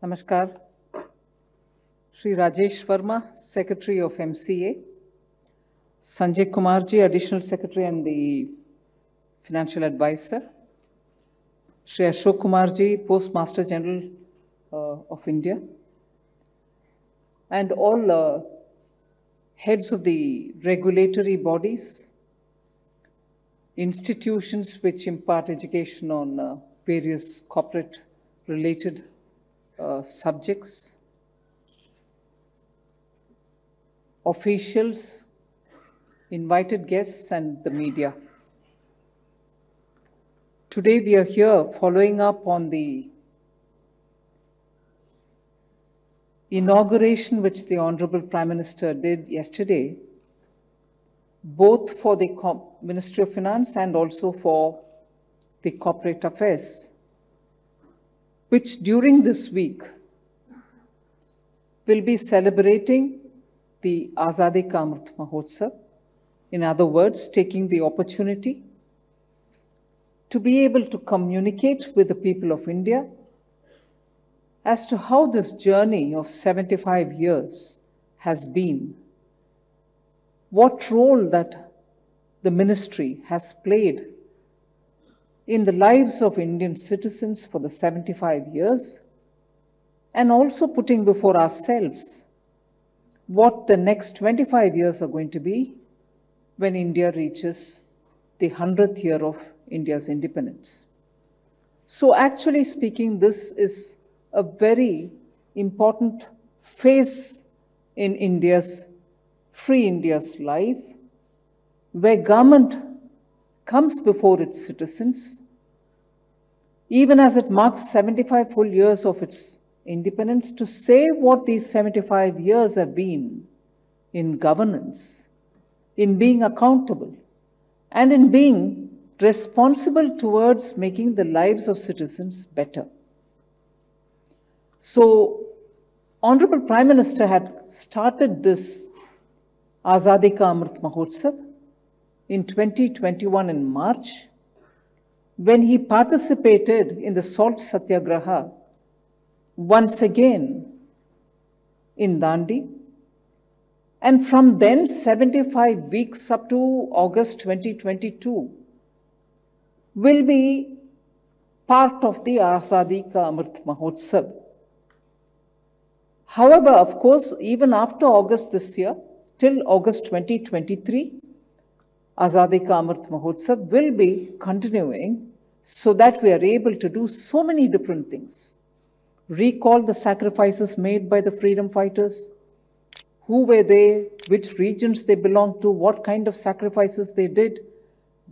Namaskar. Shri Rajesh Verma, Secretary of MCA. Sanjay Kumarji, Additional Secretary and the Financial Advisor. Shri Ashok Kumarji, Postmaster General of India. And all heads of the regulatory bodies, institutions which impart education on various corporate-related subjects, officials, invited guests, and the media. Today we are here following up on the inauguration which the Honorable Prime Minister did yesterday, both for the Ministry of Finance and also for the Corporate Affairs, which during this week will be celebrating the Azadi Ka Amrit Mahotsav. In other words, taking the opportunity to be able to communicate with the people of India as to how this journey of 75 years has been, what role that the ministry has played in the lives of Indian citizens for the 75 years, and also putting before ourselves what the next 25 years are going to be when India reaches the 100th year of India's independence. So actually speaking, this is a very important phase in free India's life, where government comes before its citizens, even as it marks 75 full years of its independence, to say what these 75 years have been in governance, in being accountable, and in being responsible towards making the lives of citizens better. So, Honorable Prime Minister had started this Azadi Ka Amrit Mahotsav in 2021 in March, when he participated in the Salt Satyagraha once again in Dandi. And from then, 75 weeks up to August 2022 will be part of the Azadi Ka Amrit Mahotsav. However, of course, even after August this year, till August 2023, Azadi Ka Amrit Mahotsav will be continuing so that we are able to do so many different things. Recall the sacrifices made by the freedom fighters. Who were they? Which regions they belonged to? What kind of sacrifices they did?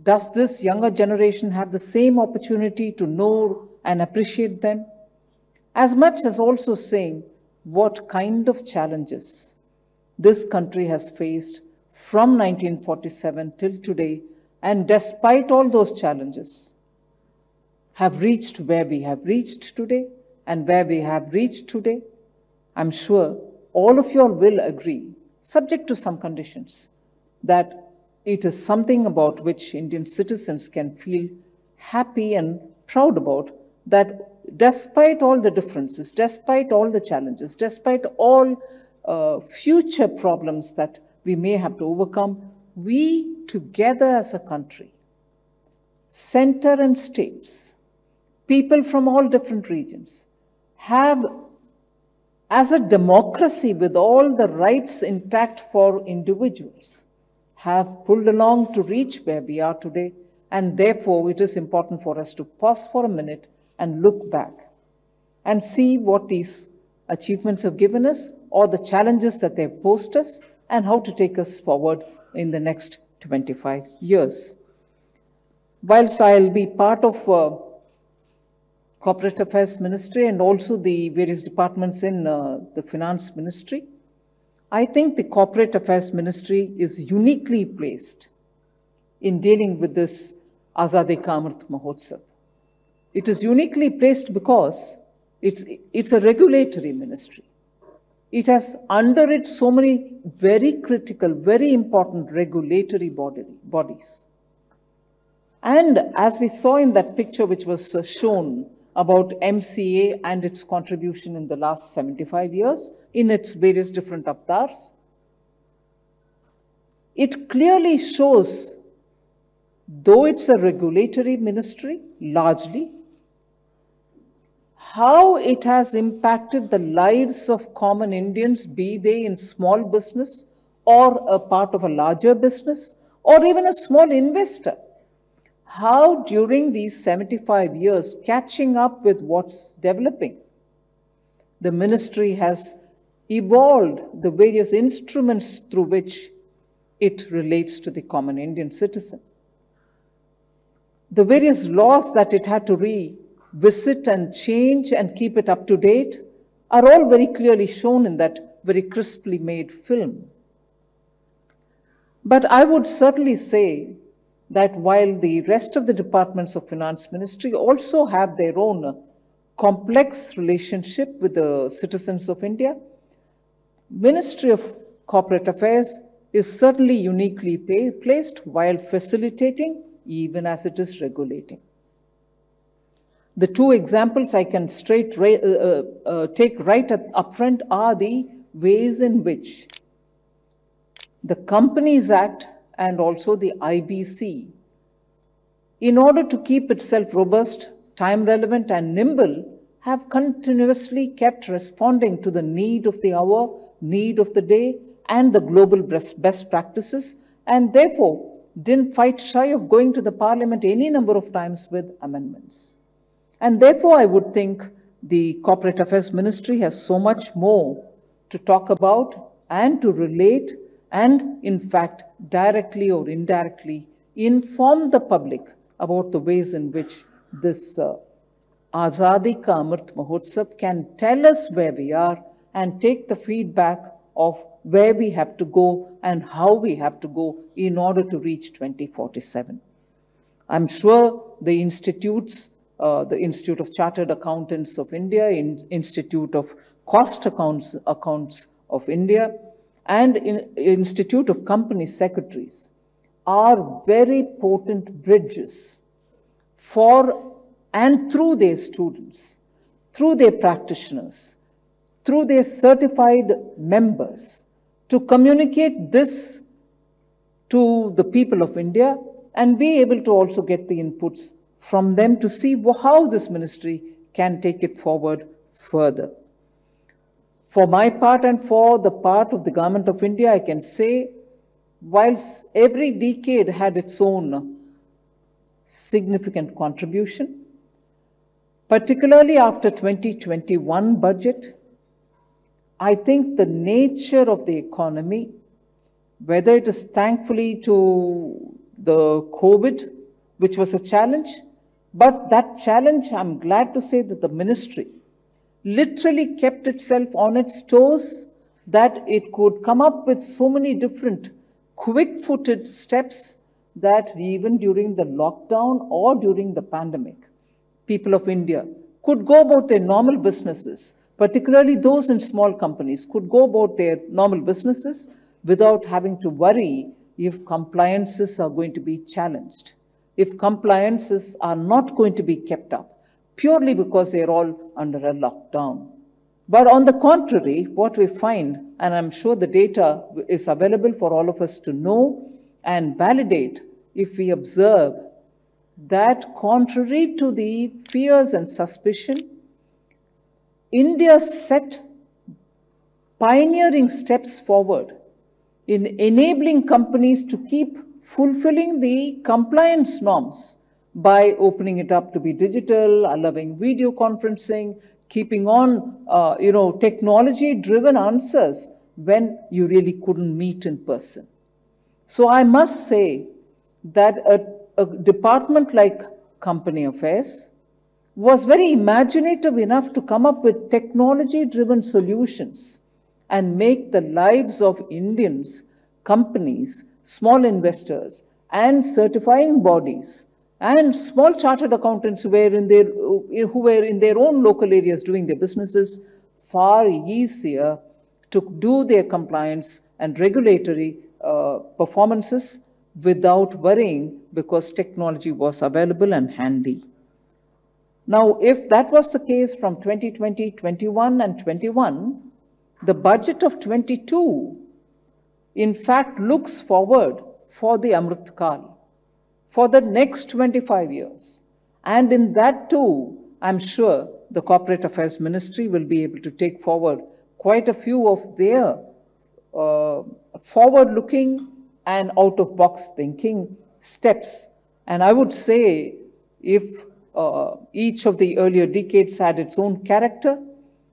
Does this younger generation have the same opportunity to know and appreciate them? As much as also saying what kind of challenges this country has faced from 1947 till today, and despite all those challenges, have reached where we have reached today, and where we have reached today. I'm sure all of you all will agree, subject to some conditions, that it is something about which Indian citizens can feel happy and proud about, that despite all the differences, despite all the challenges, despite all future problems that we may have to overcome, we together as a country, center and states, people from all different regions, have, as a democracy with all the rights intact for individuals, have pulled along to reach where we are today. And therefore, it is important for us to pause for a minute and look back and see what these achievements have given us, or the challenges that they've posed us, and how to take us forward in the next 25 years. Whilst I'll be part of Corporate Affairs Ministry and also the various departments in the Finance Ministry, I think the Corporate Affairs Ministry is uniquely placed in dealing with this Azadi Ka Amrit Mahotsav. It is uniquely placed because it's a regulatory ministry. It has under it so many very critical, very important regulatory bodies. And as we saw in that picture which was shown about MCA and its contribution in the last 75 years in its various different avatars. It clearly shows, though it's a regulatory ministry, largely, how it has impacted the lives of common Indians, be they in small business or a part of a larger business or even a small investor. How during these 75 years, catching up with what's developing, the ministry has evolved the various instruments through which it relates to the common Indian citizen. The various laws that it had to revisit and change and keep it up to date are all very clearly shown in that very crisply made film. But I would certainly say that while the rest of the departments of Finance Ministry also have their own complex relationship with the citizens of India, Ministry of Corporate Affairs is certainly uniquely placed while facilitating even as it is regulating. The two examples I can take right up front are the ways in which the Companies Act and also the IBC, in order to keep itself robust, time-relevant and nimble, have continuously kept responding to the need of the hour, need of the day, and the global best practices, and therefore didn't fight shy of going to the Parliament any number of times with amendments. And therefore, I would think the Corporate Affairs Ministry has so much more to talk about and to relate and, in fact, directly or indirectly inform the public about the ways in which this Azadi Ka Amrit Mahotsav can tell us where we are and take the feedback of where we have to go and how we have to go in order to reach 2047. I'm sure the institutes, the Institute of Chartered Accountants of India, Institute of Cost Accounts of India, and Institute of Company Secretaries are very potent bridges for and through their students, through their practitioners, through their certified members, to communicate this to the people of India and be able to also get the inputs from them to see how this ministry can take it forward further. For my part and for the part of the Government of India, I can say, whilst every decade had its own significant contribution, particularly after 2021 budget, I think the nature of the economy, whether it is thankfully to the COVID, which was a challenge, but that challenge, I'm glad to say that the ministry literally kept itself on its toes, that it could come up with so many different quick-footed steps that even during the lockdown or during the pandemic, people of India could go about their normal businesses, particularly those in small companies, could go about their normal businesses without having to worry if compliances are going to be challenged, if compliances are not going to be kept up, purely because they're all under a lockdown. But on the contrary, what we find, and I'm sure the data is available for all of us to know and validate if we observe, that contrary to the fears and suspicion, India set pioneering steps forward in enabling companies to keep fulfilling the compliance norms by opening it up to be digital, allowing video conferencing, keeping on, technology-driven answers when you really couldn't meet in person. So I must say that a department like Company Affairs was very imaginative enough to come up with technology-driven solutions and make the lives of Indians, companies, small investors, and certifying bodies, and small chartered accountants who were in their own local areas doing their businesses far easier to do their compliance and regulatory performances without worrying, because technology was available and handy. Now, if that was the case from 2020, 21 and 21, the budget of 22, in fact, looks forward for the Amrit Kal, for the next 25 years. And in that too, I'm sure the Corporate Affairs Ministry will be able to take forward quite a few of their forward-looking and out-of-box thinking steps. And I would say if each of the earlier decades had its own character,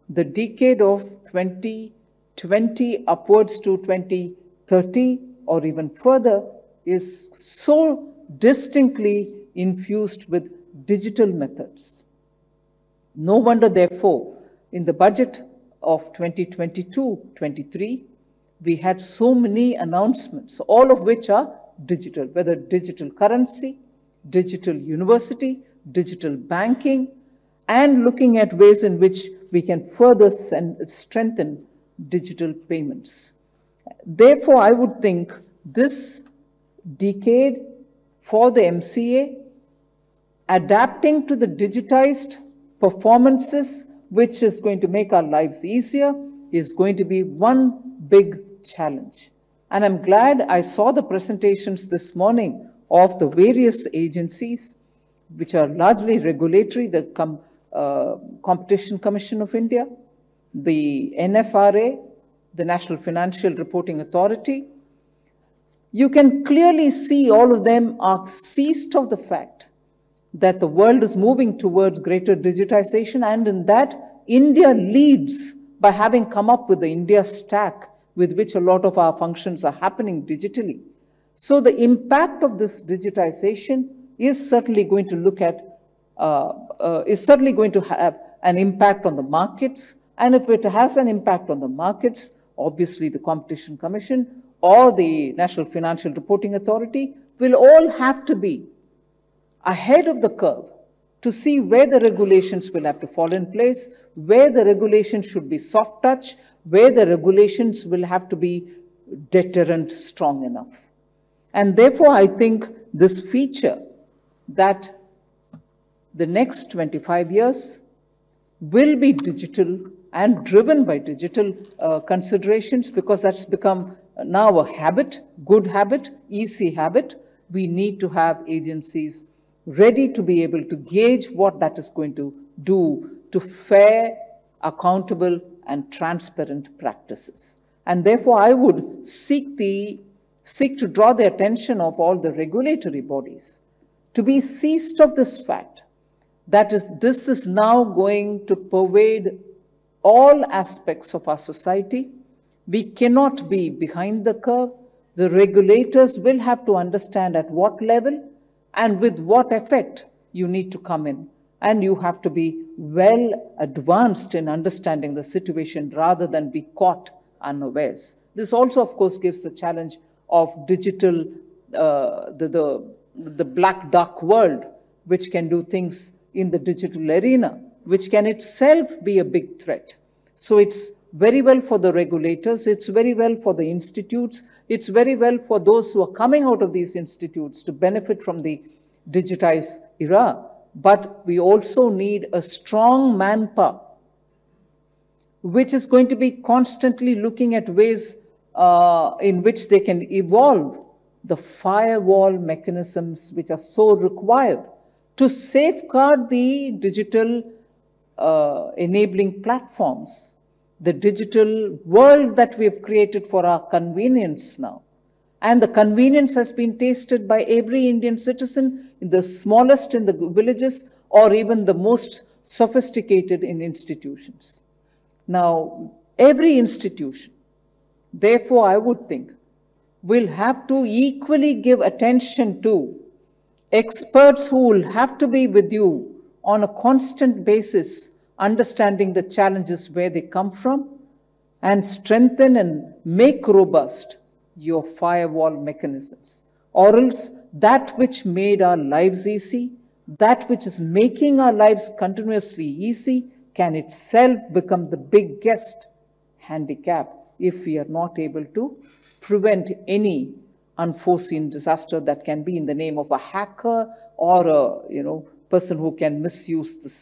the decade of 2020 upwards to 2030 or even further is so distinctly infused with digital methods. No wonder, therefore, in the budget of 2022-23, we had so many announcements, all of which are digital, whether digital currency, digital university, digital banking, and looking at ways in which we can further strengthen digital payments. Therefore, I would think this decade for the MCA, adapting to the digitized performances, which is going to make our lives easier, is going to be one big challenge. And I'm glad I saw the presentations this morning of the various agencies, which are largely regulatory, the Competition Commission of India, the NFRA, the National Financial Reporting Authority. You can clearly see all of them are seized of the fact that the world is moving towards greater digitization, and in that, India leads by having come up with the India stack with which a lot of our functions are happening digitally. So the impact of this digitization is certainly going to have an impact on the markets. And if it has an impact on the markets, obviously the Competition Commission or the National Financial Reporting Authority will all have to be ahead of the curve to see where the regulations will have to fall in place, where the regulations should be soft touch, where the regulations will have to be deterrent strong enough. And therefore, I think this feature that the next 25 years will be digital and driven by digital considerations, because that's become now a habit, good habit, easy habit. We need to have agencies ready to be able to gauge what that is going to do to fair, accountable, and transparent practices. And therefore, I would seek to draw the attention of all the regulatory bodies to be seized of this fact that this is now going to pervade all aspects of our society. We cannot be behind the curve. The regulators will have to understand at what level and with what effect you need to come in. And you have to be well advanced in understanding the situation rather than be caught unawares. This also, of course, gives the challenge of digital, the black dark world, which can do things in the digital arena, which can itself be a big threat. So it's very well for the regulators, it's very well for the institutes, it's very well for those who are coming out of these institutes to benefit from the digitized era. But we also need a strong manpower, which is going to be constantly looking at ways in which they can evolve the firewall mechanisms which are so required to safeguard the digital enabling platforms, the digital world that we have created for our convenience now. And the convenience has been tasted by every Indian citizen, in the smallest in the villages or even the most sophisticated in institutions. Now, every institution, therefore, I would think, will have to equally give attention to experts who will have to be with you on a constant basis, understanding the challenges where they come from, and strengthen and make robust your firewall mechanisms. Or else that which made our lives easy, that which is making our lives continuously easy, can itself become the biggest handicap if we are not able to prevent any unforeseen disaster that can be in the name of a hacker or a person who can misuse this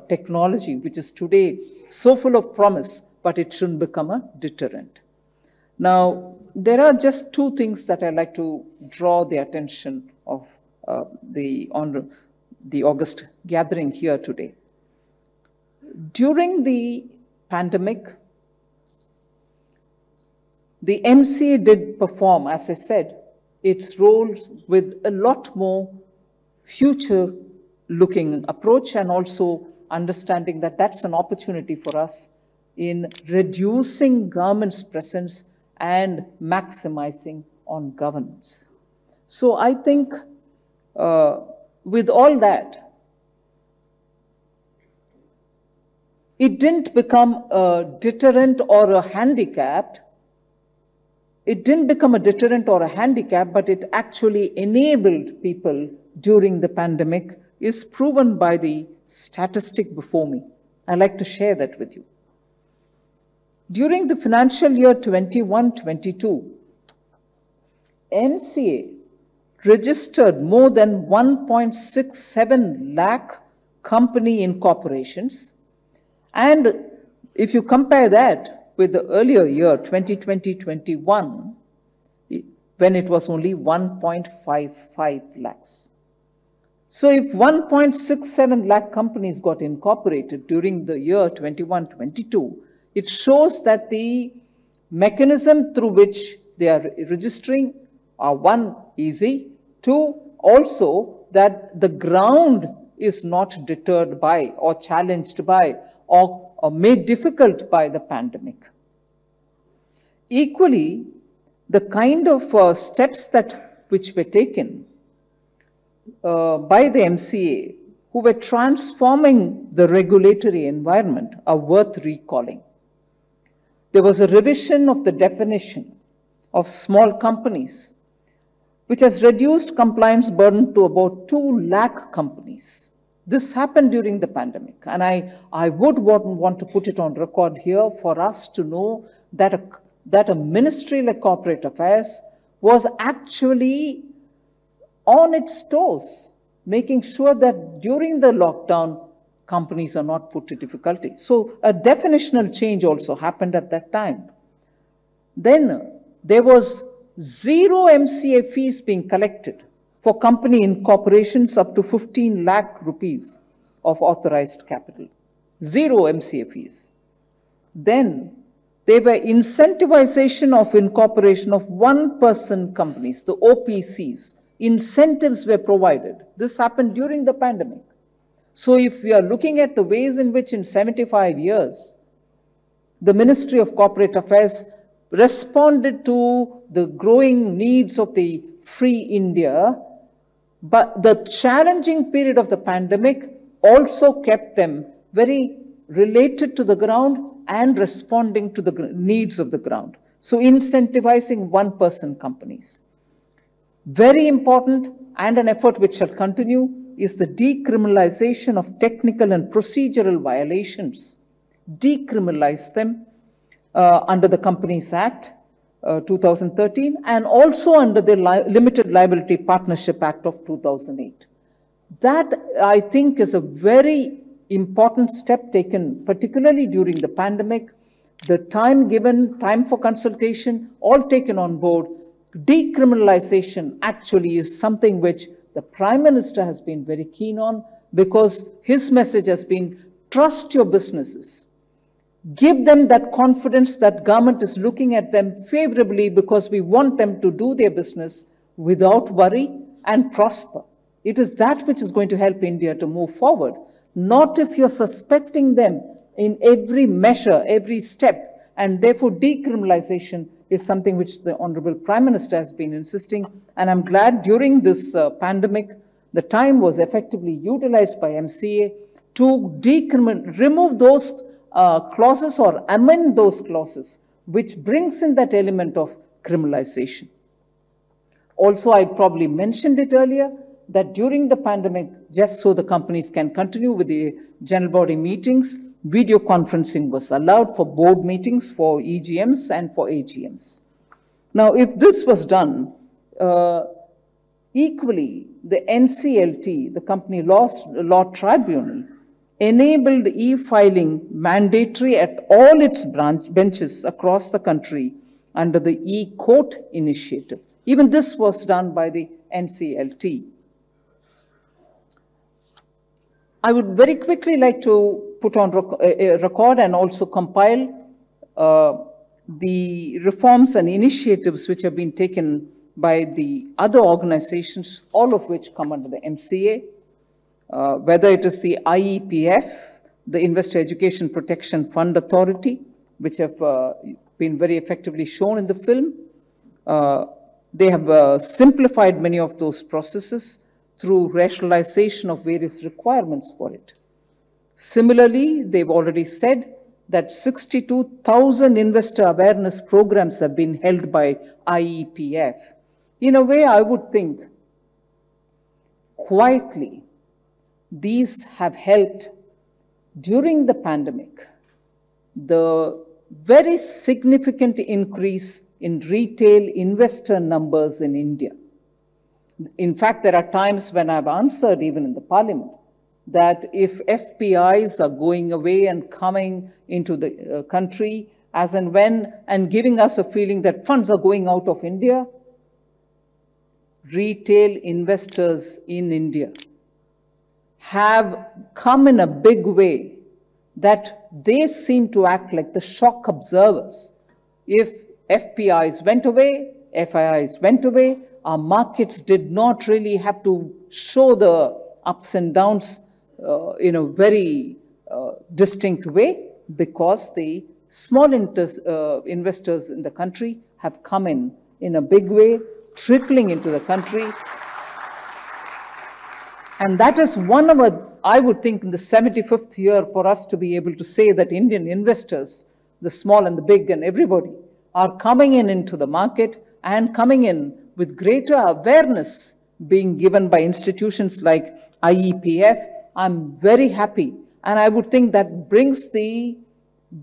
technology, which is today so full of promise, but it shouldn't become a deterrent. Now, there are just two things that I'd like to draw the attention of the August gathering here today. During the pandemic, the MCA did perform, as I said, its roles with a lot more future-looking approach, and also understanding that that's an opportunity for us in reducing government's presence and maximizing on governance. So I think with all that, it didn't become a deterrent or a handicap. It didn't become a deterrent or a handicap, but it actually enabled people during the pandemic, is proven by the statistic before me. I'd like to share that with you. During the financial year 21-22, MCA registered more than 1.67 lakh company incorporations. And if you compare that with the earlier year, 2020-21, when it was only 1.55 lakhs. So if 1.67 lakh companies got incorporated during the year 21-22, it shows that the mechanism through which they are registering are, one, easy, two, also that the ground is not deterred by or challenged by or made difficult by the pandemic. Equally, the kind of steps which were taken by the MCA, who were transforming the regulatory environment, are worth recalling. There was a revision of the definition of small companies, which has reduced compliance burden to about 2 lakh companies. This happened during the pandemic, and I would want to put it on record here for us to know that a ministry like Corporate Affairs was actually on its toes, making sure that during the lockdown, companies are not put to difficulty. So a definitional change also happened at that time. Then there was 0 MCA fees being collected for company incorporations up to 15 lakh rupees of authorized capital. 0 MCA fees. Then there were incentivization of incorporation of one-person companies, the OPCs. Incentives were provided. This happened during the pandemic. So if we are looking at the ways in which in 75 years, the Ministry of Corporate Affairs responded to the growing needs of the free India, but the challenging period of the pandemic also kept them very related to the ground and responding to the needs of the ground. So incentivizing one-person companies. Very important, and an effort which shall continue, is the decriminalization of technical and procedural violations. Decriminalize them under the Companies Act 2013 and also under the Limited Liability Partnership Act of 2008. That, I think, is a very important step taken, particularly during the pandemic. The time given, time for consultation, all taken on board. Decriminalization actually is something which the Prime Minister has been very keen on, because his message has been, trust your businesses. Give them that confidence that government is looking at them favorably, because we want them to do their business without worry and prosper. It is that which is going to help India to move forward, not if you're suspecting them in every measure, every step, and therefore decriminalization is something which the Honorable Prime Minister has been insisting. And I'm glad during this pandemic, the time was effectively utilized by MCA to remove those clauses or amend those clauses, which brings in that element of criminalization. Also, I probably mentioned it earlier, that during the pandemic, just so the companies can continue with the general body meetings, video conferencing was allowed for board meetings, for EGMs and for AGMs. Now, if this was done, Equally, the NCLT, the Company Law Tribunal, enabled e-filing mandatory at all its benches across the country under the e-court initiative. Even this was done by the NCLT. I would very quickly like to put on record and also compile the reforms and initiatives which have been taken by the other organizations, all of which come under the MCA, whether it is the IEPF, the Investor Education Protection Fund Authority, which have been very effectively shown in the film. They have simplified many of those processes through rationalization of various requirements for it. Similarly, they've already said that 62,000 investor awareness programs have been held by IEPF. In a way, I would think, quietly, these have helped during the pandemic, the very significant increase in retail investor numbers in India. In fact, there are times when I've answered, even in the parliament, that if FPIs are going away and coming into the country as and when, and giving us a feeling that funds are going out of India, retail investors in India have come in a big way that they seem to act like the shock observers. If FPIs went away, FIIs went away, our markets did not really have to show the ups and downs in a very distinct way, because the small investors in the country have come in a big way, trickling into the country. And that is one of I would think, in the 75th year for us to be able to say that Indian investors, the small and the big and everybody, are coming into the market and coming in with greater awareness being given by institutions like IEPF. I'm very happy. And I would think that brings the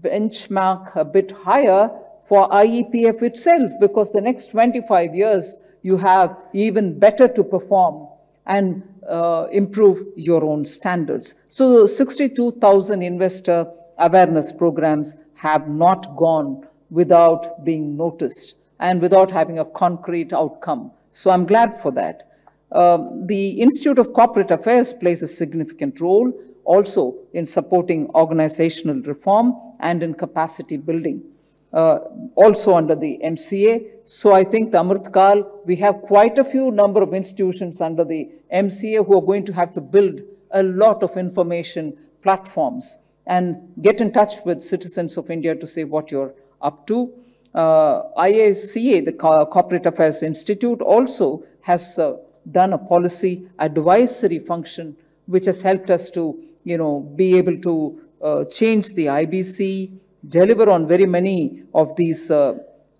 benchmark a bit higher for IEPF itself, because the next 25 years, you have even better to perform and improve your own standards. So 62,000 investor awareness programs have not gone without being noticed and without having a concrete outcome. So I'm glad for that. The Institute of Corporate Affairs plays a significant role also in supporting organizational reform and in capacity building, also under the MCA. So I think the Amrit Kal, we have quite a few number of institutions under the MCA who are going to have to build a lot of information platforms and get in touch with citizens of India to say what you're up to. IACA, the Corporate Affairs Institute, also has done a policy advisory function, which has helped us to, be able to change the IBC, deliver on very many of these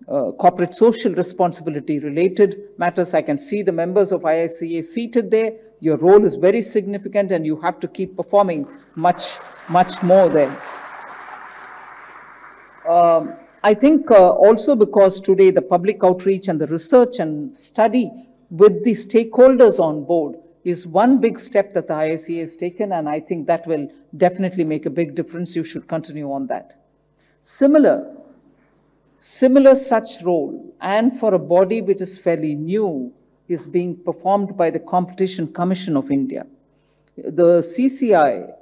corporate social responsibility related matters. I can see the members of IICA seated there. Your role is very significant and you have to keep performing much, much more there. I think also because today the public outreach and the research and study with the stakeholders on board is one big step that the IICA has taken, and I think that will definitely make a big difference. You should continue on that. Similar such role, and for a body which is fairly new, is being performed by the Competition Commission of India. The CCI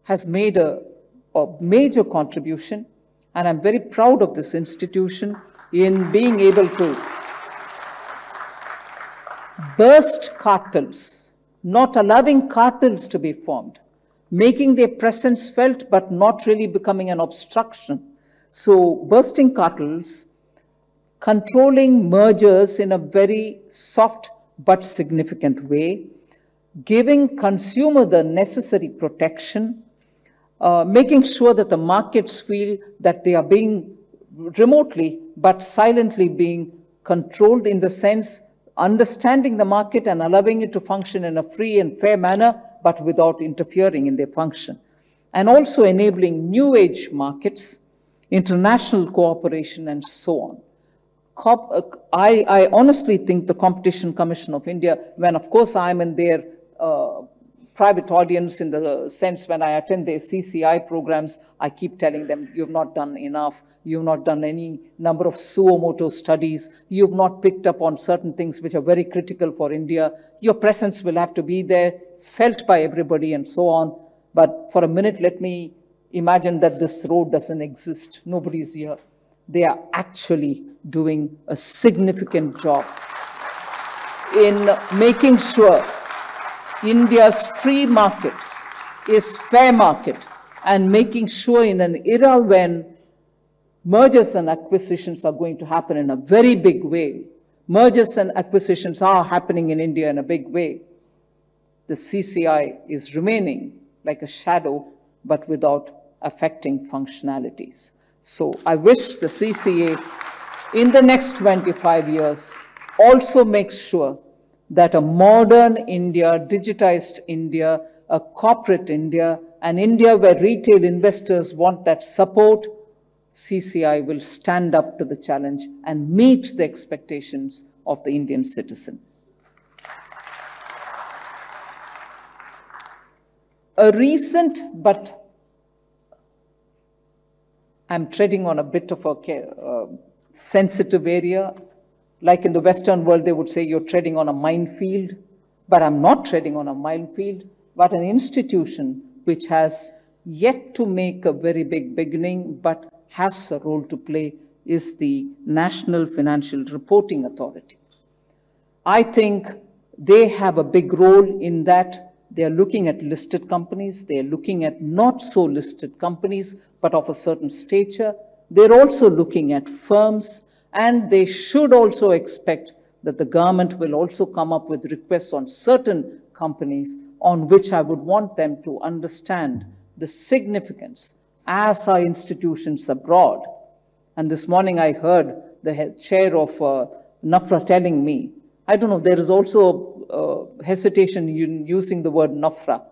has made a major contribution, and I'm very proud of this institution in being able to burst cartels, not allowing cartels to be formed, making their presence felt but not really becoming an obstruction. So bursting cartels, controlling mergers in a very soft but significant way, giving consumer the necessary protection, making sure that the markets feel that they are being remotely but silently being controlled, in the sense understanding the market and allowing it to function in a free and fair manner but without interfering in their function. And also enabling new age markets, international cooperation, and so on. I honestly think the Competition Commission of India, when of course I'm in their private audience, in the sense when I attend their CCI programs, I keep telling them, you've not done enough. You've not done any number of suo motu studies. You've not picked up on certain things which are very critical for India. Your presence will have to be there, felt by everybody and so on. But for a minute, let me imagine that this road doesn't exist. Nobody's here. They are actually doing a significant job in making sure India's free market is fair market, and making sure in an era when mergers and acquisitions are going to happen in a very big way. Mergers and acquisitions are happening in India in a big way. The CCI is remaining like a shadow, but without affecting functionalities. So I wish the CCA in the next 25 years also makes sure that a modern India, digitized India, a corporate India, an India where retail investors want that support, CCI will stand up to the challenge and meet the expectations of the Indian citizen. A recent, but I'm treading on a bit of a sensitive area. Like in the Western world, they would say you're treading on a minefield, but I'm not treading on a minefield, but an institution which has yet to make a very big beginning, but has a role to play, is the National Financial Reporting Authority. I think they have a big role in that they are looking at listed companies, they are looking at not so listed companies, but of a certain stature. They're also looking at firms, and they should also expect that the government will also come up with requests on certain companies on which I would want them to understand the significance as our institutions abroad. And this morning I heard the chair of NAFRA telling me, I don't know, there is also hesitation in using the word NAFRA.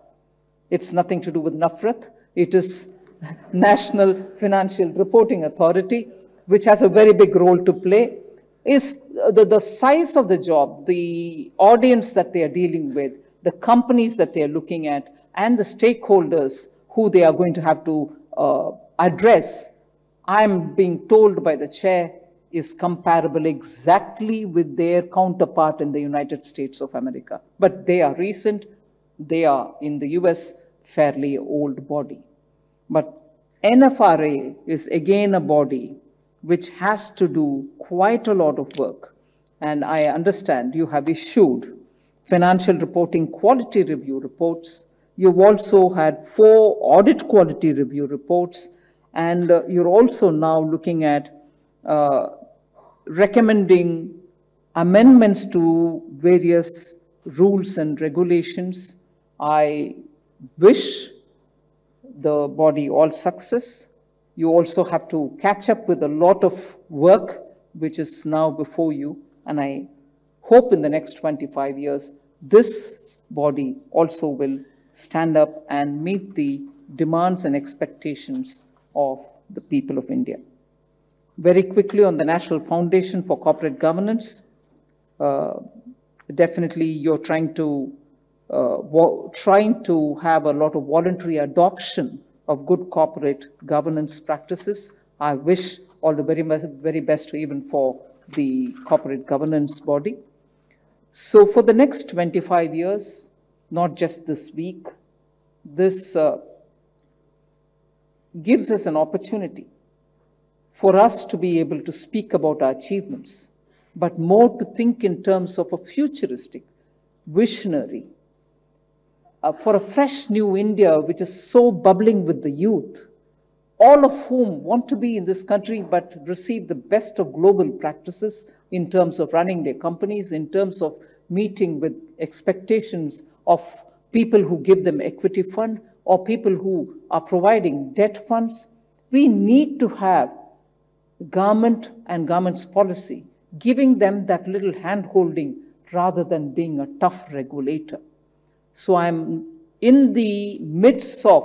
It's nothing to do with Nafrat. It is National Financial Reporting Authority, which has a very big role to play. Is the size of the job, the audience that they are dealing with, the companies that they are looking at, and the stakeholders who they are going to have to address, I'm being told by the chair, is comparable exactly with their counterpart in the United States of America. But they are recent, they are in the US, fairly old body. But NFRA is again a body which has to do quite a lot of work. And I understand you have issued financial reporting quality review reports. You've also had 4 audit quality review reports, and you're also now looking at recommending amendments to various rules and regulations. I wish the body all success. You also have to catch up with a lot of work which is now before you, and I hope in the next 25 years this body also will stand up and meet the demands and expectations of the people of India. Very quickly on the National Foundation for Corporate Governance, definitely you're trying to have a lot of voluntary adoption of good corporate governance practices. I wish all the very best even for the corporate governance body. So for the next 25 years, not just this week, this gives us an opportunity for us to be able to speak about our achievements, but more to think in terms of a futuristic, visionary, for a fresh new India which is so bubbling with the youth, all of whom want to be in this country but receive the best of global practices in terms of running their companies, in terms of meeting with expectations of people who give them equity fund or people who are providing debt funds. We need to have government and government's policy giving them that little hand-holding rather than being a tough regulator. So I'm in the midst of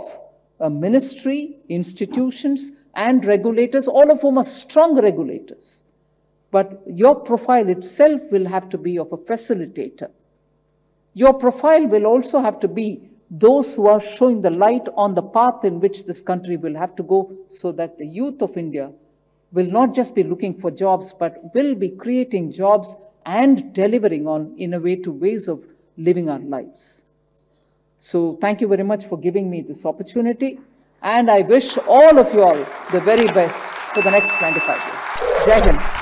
a ministry, institutions, and regulators, all of whom are strong regulators. but your profile itself will have to be of a facilitator. Your profile will also have to be those who are showing the light on the path in which this country will have to go, so that the youth of India will not just be looking for jobs, but will be creating jobs and delivering on innovative ways of living our lives. So thank you very much for giving me this opportunity, and I wish all of you all the very best for the next 25 years. Jai Hind.